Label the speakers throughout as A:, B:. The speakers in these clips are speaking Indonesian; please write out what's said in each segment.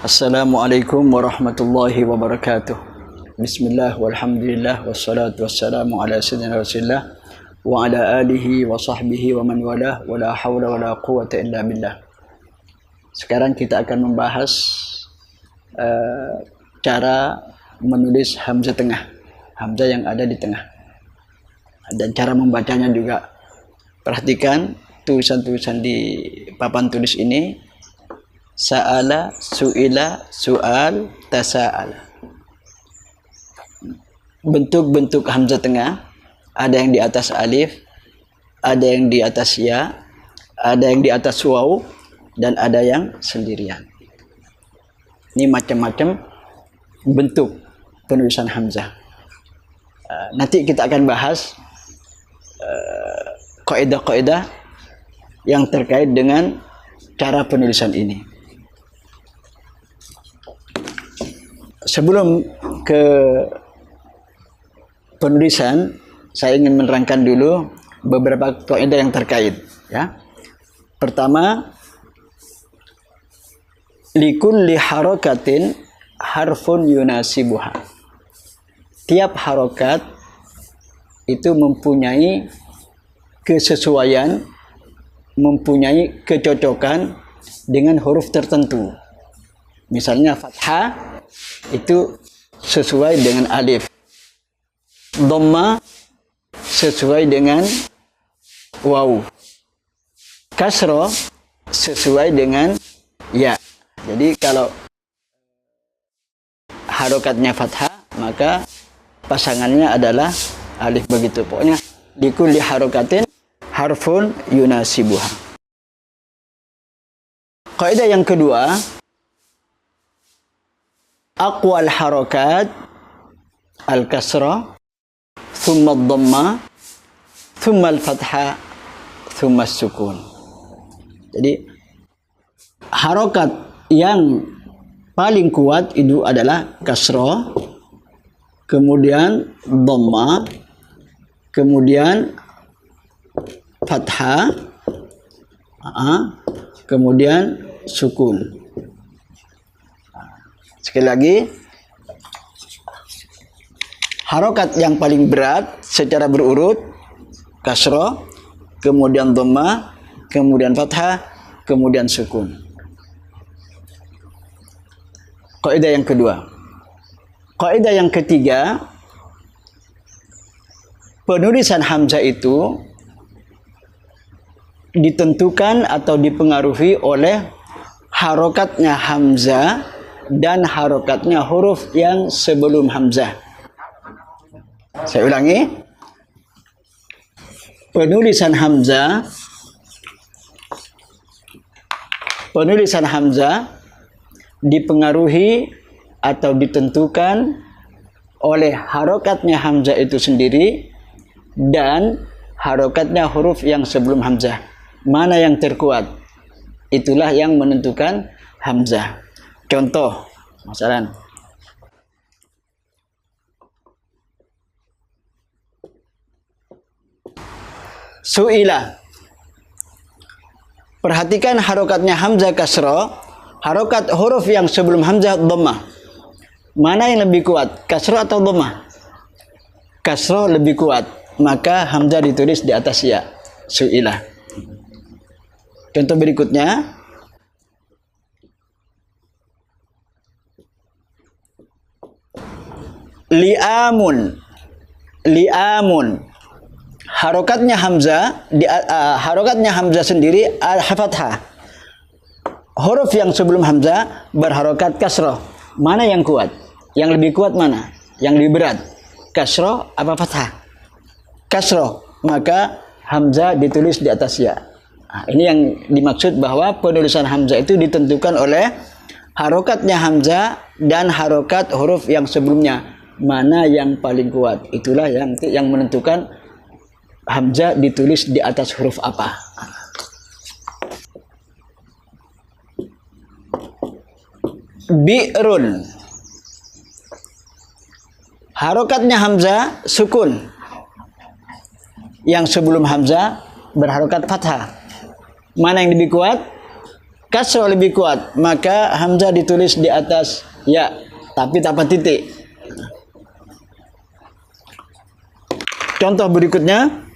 A: Assalamualaikum warahmatullahi wabarakatuh. Bismillah walhamdulillah wassalatu wassalamu ala sayyidina Rasulillah wa ala alihi wa sahbihi wa man walah wa la hawla wa la quwwata illa billah. Sekarang kita akan membahas cara menulis hamzah tengah, hamzah yang ada di tengah, dan cara membacanya juga. Perhatikan tulisan-tulisan di papan tulis ini. Sa'ala, su'ila, su'al, tasa'ala. Bentuk-bentuk hamzah tengah, ada yang di atas alif, ada yang di atas ya, ada yang di atas waw, dan ada yang sendirian. Ini macam-macam bentuk penulisan hamzah. Nanti kita akan bahas kaidah-kaidah yang terkait dengan cara penulisan ini. Sebelum ke penulisan, saya ingin menerangkan dulu beberapa kaidah yang terkait. Ya. Pertama, likulli harakatin harfun yunasibuha. Tiap harokat itu mempunyai kesesuaian, mempunyai kecocokan dengan huruf tertentu. Misalnya fathah itu sesuai dengan alif, dhamma sesuai dengan waw, kasroh sesuai dengan ya. Jadi kalau harokatnya fathah, maka pasangannya adalah alif, begitu. Pokoknya likulli harokatin harfun yunasibuha. Kaidah yang kedua, aqwal harokat al-kasrah, thumma dhamma, thumma al-fathah, thumma sukun. Jadi harokat yang paling kuat itu adalah kasrah, kemudian dhamma, kemudian fathah, kemudian sukun. Sekali lagi, harokat yang paling berat secara berurut kasrah, kemudian dhamma, kemudian fathah, kemudian sukun. Kaidah yang kedua. Kaidah yang ketiga, penulisan hamzah itu ditentukan atau dipengaruhi oleh harokatnya hamzah dan harokatnya huruf yang sebelum hamzah. Saya ulangi. Penulisan hamzah dipengaruhi atau ditentukan oleh harokatnya hamzah itu sendiri dan harokatnya huruf yang sebelum hamzah. Mana yang terkuat? Itulah yang menentukan hamzah. Contoh, misalnya su'ila. Perhatikan harokatnya hamzah kasrah, harokat huruf yang sebelum hamzah dhammah. Mana yang lebih kuat, kasrah atau dhammah? Kasrah lebih kuat, maka hamzah ditulis di atas ya. Su'ila. Contoh berikutnya, li'amun. Harokatnya hamzah sendiri al-fathah. Huruf yang sebelum hamzah berharokat kasroh. Mana yang kuat? Yang lebih kuat mana? Yang lebih berat? Kasroh apa fathah? Kasroh. Maka hamzah ditulis di atas ya. Ini yang dimaksud bahwa penulisan hamzah itu ditentukan oleh harokatnya hamzah dan harokat huruf yang sebelumnya. Mana yang paling kuat? Itulah yang menentukan hamzah ditulis di atas huruf apa. Bi'run. Harokatnya hamzah sukun. Yang sebelum hamzah berharokat fathah. Mana yang lebih kuat? kasroh lebih kuat, maka hamzah ditulis di atas ya, tapi tanpa titik. Contoh berikutnya,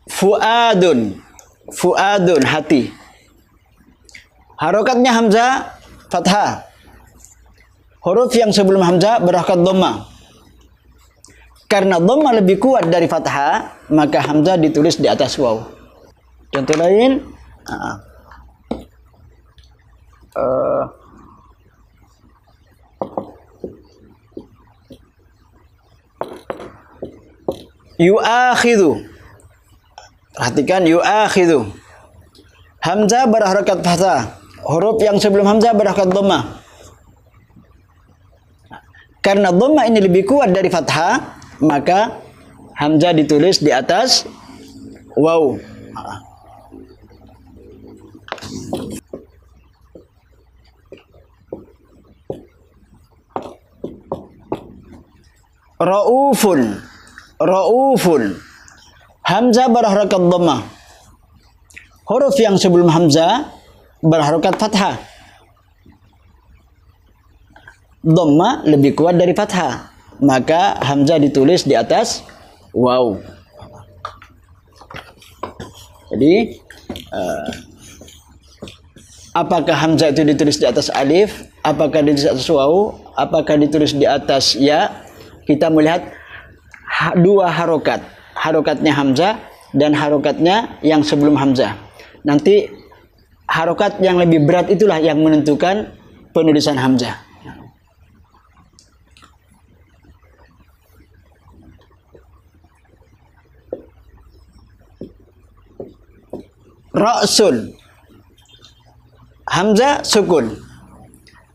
A: fuadun, fuadun hati. Harokatnya hamzah fathah. Huruf yang sebelum hamzah berharokat dhamma. Karena dhamma lebih kuat dari fathah, maka hamzah ditulis di atas waw. Contoh lain, yu'akhidhu. Perhatikan yu'akhidhu. Hamzah berharokat fathah. Huruf yang sebelum hamzah berharokat dhamma. Karena dhamma ini lebih kuat dari fathah, maka hamzah ditulis di atas waw. Raufun, raufun. Hamzah berharokat dhamma. Huruf yang sebelum hamzah berharokat fathah. Dhamma lebih kuat dari fathah, maka hamzah ditulis di atas waw. Jadi apakah hamzah itu ditulis di atas alif, apakah ditulis di atas waw, apakah ditulis di atas ya? Kita melihat dua harokat, harokatnya hamzah dan harokatnya yang sebelum hamzah. Nanti harokat yang lebih berat itulah yang menentukan penulisan hamzah. Ra'sun, hamzah sukun.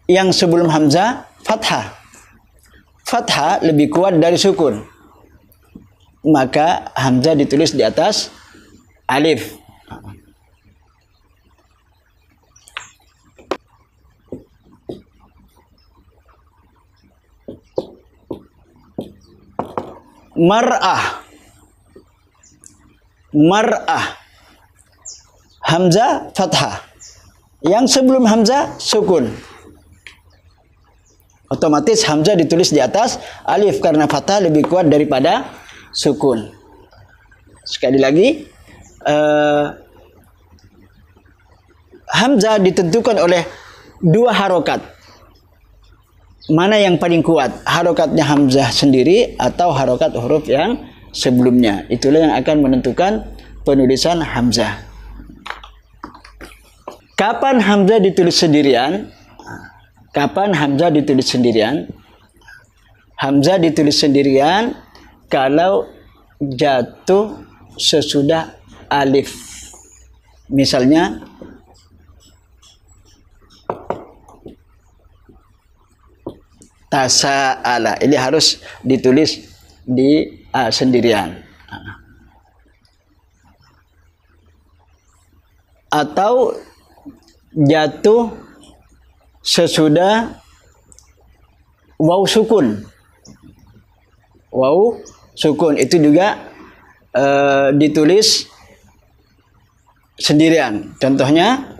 A: Yang sebelum hamzah fathah. Fathah lebih kuat dari sukun, maka hamzah ditulis di atas alif. Mar'ah, mar'ah. Hamzah fathah. Yang sebelum hamzah sukun. Otomatis hamzah ditulis di atas alif karena fathah lebih kuat daripada sukun. Sekali lagi, hamzah ditentukan oleh dua harokat. Mana yang paling kuat? Harokatnya hamzah sendiri atau harokat huruf yang sebelumnya? Itulah yang akan menentukan penulisan hamzah. Kapan hamzah ditulis sendirian? Kapan hamzah ditulis sendirian? Hamzah ditulis sendirian kalau jatuh sesudah alif. Misalnya tasa'ala, ini harus ditulis di sendirian. Atau jatuh sesudah waw sukun. Waw sukun itu juga ditulis sendirian. Contohnya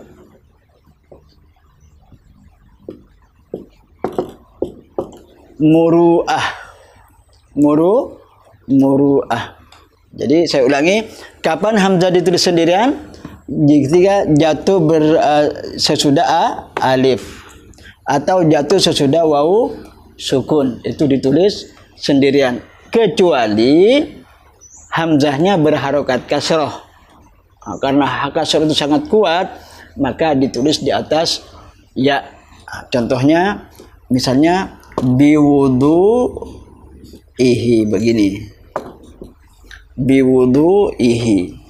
A: muru'ah, muru'ah. Jadi saya ulangi, kapan hamzah ditulis sendirian? Jika jatuh sesudah alif atau jatuh sesudah waw sukun, itu ditulis sendirian, kecuali hamzahnya berharokat kasroh. Karena kasroh itu sangat kuat, maka ditulis di atas ya. Contohnya misalnya biwudu'ihi, begini, biwudu'ihi.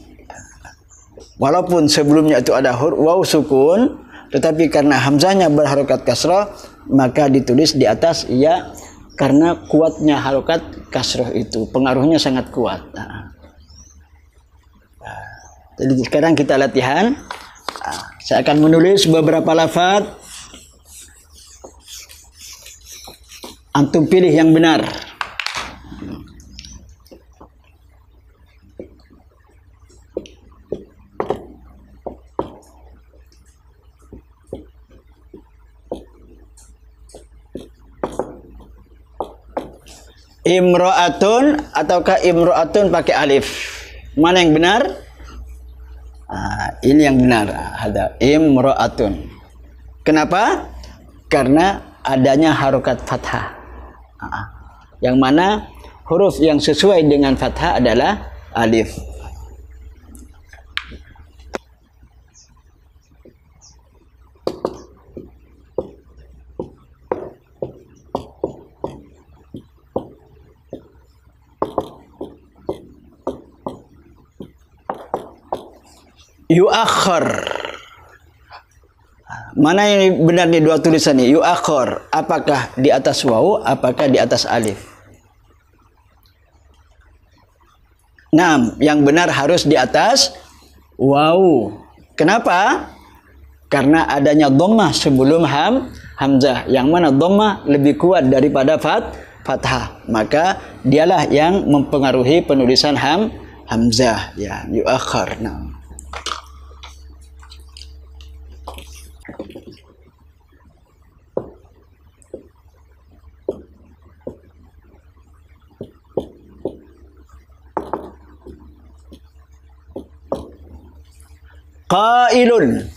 A: Walaupun sebelumnya itu ada huruf waw sukun, tetapi karena hamzahnya berharokat kasroh, maka ditulis di atas ya, karena kuatnya harokat kasroh itu, pengaruhnya sangat kuat. Jadi sekarang kita latihan. Saya akan menulis beberapa lafaz. Antum pilih yang benar. Imro'atun ataukah imro'atun pakai alif? Mana yang benar? Ini yang benar. Ada imro'atun. Kenapa? Karena adanya harokat fathah. Yang mana huruf yang sesuai dengan fathah adalah alif. Yu'akhir. Mana yang benar nih dua tulisan nih? Yu'akhir. Apakah di atas waw? Apakah di atas alif? Nah, yang benar harus di atas waw. Kenapa? Karena adanya dhammah sebelum hamzah. Yang mana dhammah lebih kuat daripada fathah. Maka dialah yang mempengaruhi penulisan hamzah. Ya, yu'akhir. Nah. Qailun.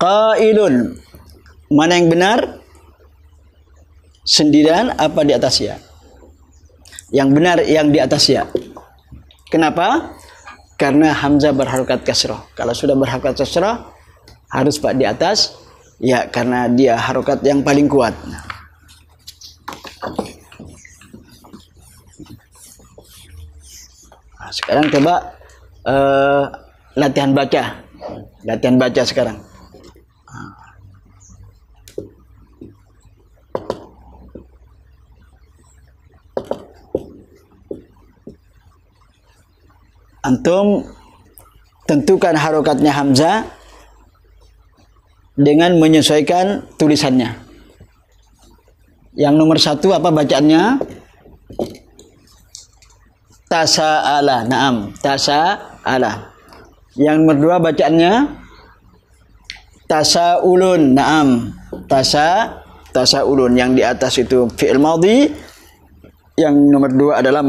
A: Qailun. Mana yang benar? Sendirian apa di atas ya? Yang benar yang di atas ya. Kenapa? Karena hamzah berharokat kasroh. Kalau sudah berharokat kasroh harus pak di atas ya, karena dia harokat yang paling kuat. Nah, sekarang coba latihan baca sekarang. Antum tentukan harokatnya hamzah dengan menyesuaikan tulisannya. Yang nomor 1 apa bacaannya? Tasa'ala. Naam, tasa'ala. Yang nomor 2 bacaannya tasa'ulun. Naam, tasa'ulun. Yang di atas itu fi'il madhi, yang nomor 2 adalah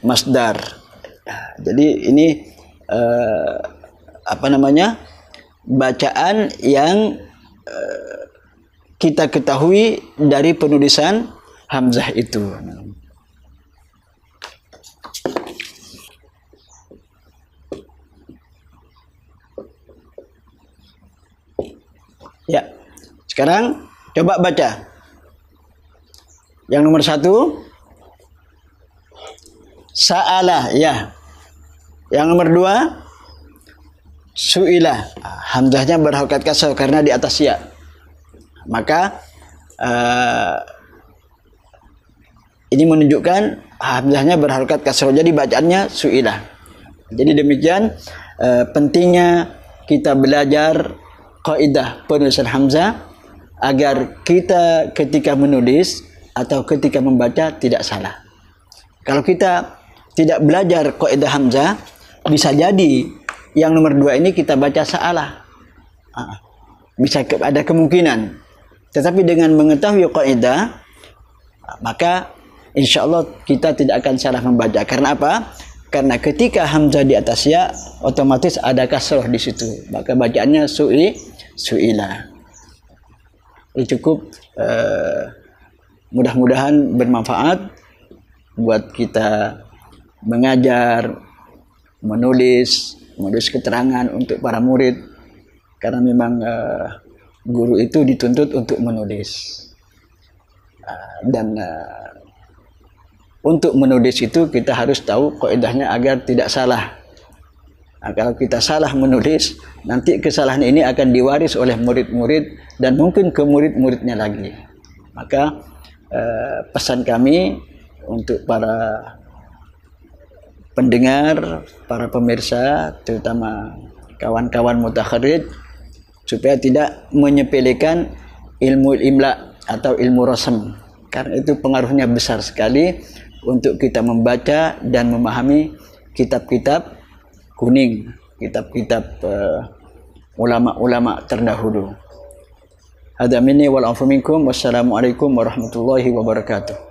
A: masdar. Jadi ini bacaan yang kita ketahui dari penulisan hamzah itu. Ya, sekarang coba baca. Yang nomor 1, sa'ala, ya. Yang nomor 2, su'ilah. Hamzahnya berharokat kasroh karena di atas ya. Maka ini menunjukkan hamzahnya berharokat kasroh. Jadi bacaannya su'ilah. Jadi demikian pentingnya kita belajar kaidah penulisan hamzah agar kita ketika menulis atau ketika membaca tidak salah. Kalau kita tidak belajar kaidah hamzah, bisa jadi yang nomor 2 ini kita baca salah. Bisa ada kemungkinan. Tetapi dengan mengetahui kaidah, maka insya Allah kita tidak akan salah membaca. Karena apa? Karena ketika hamzah di atas ya, otomatis ada kasroh di situ. Maka bacaannya su'ilah. Ini cukup. Mudah-mudahan bermanfaat buat kita mengajar, menulis keterangan untuk para murid. Karena memang guru itu dituntut untuk menulis. Dan untuk menulis itu kita harus tahu kaidahnya agar tidak salah. Nah, kalau kita salah menulis, nanti kesalahan ini akan diwaris oleh murid-murid dan mungkin ke murid-muridnya lagi. Maka pesan kami untuk para pendengar, para pemirsa, terutama kawan-kawan mutakharrid, supaya tidak menyepelekan ilmu imla atau ilmu rasm, karena itu pengaruhnya besar sekali untuk kita membaca dan memahami kitab-kitab kuning, kitab-kitab ulama-ulama terdahulu. Hadza minni wal afu minkum. Wassalamualaikum warahmatullahi wabarakatuh.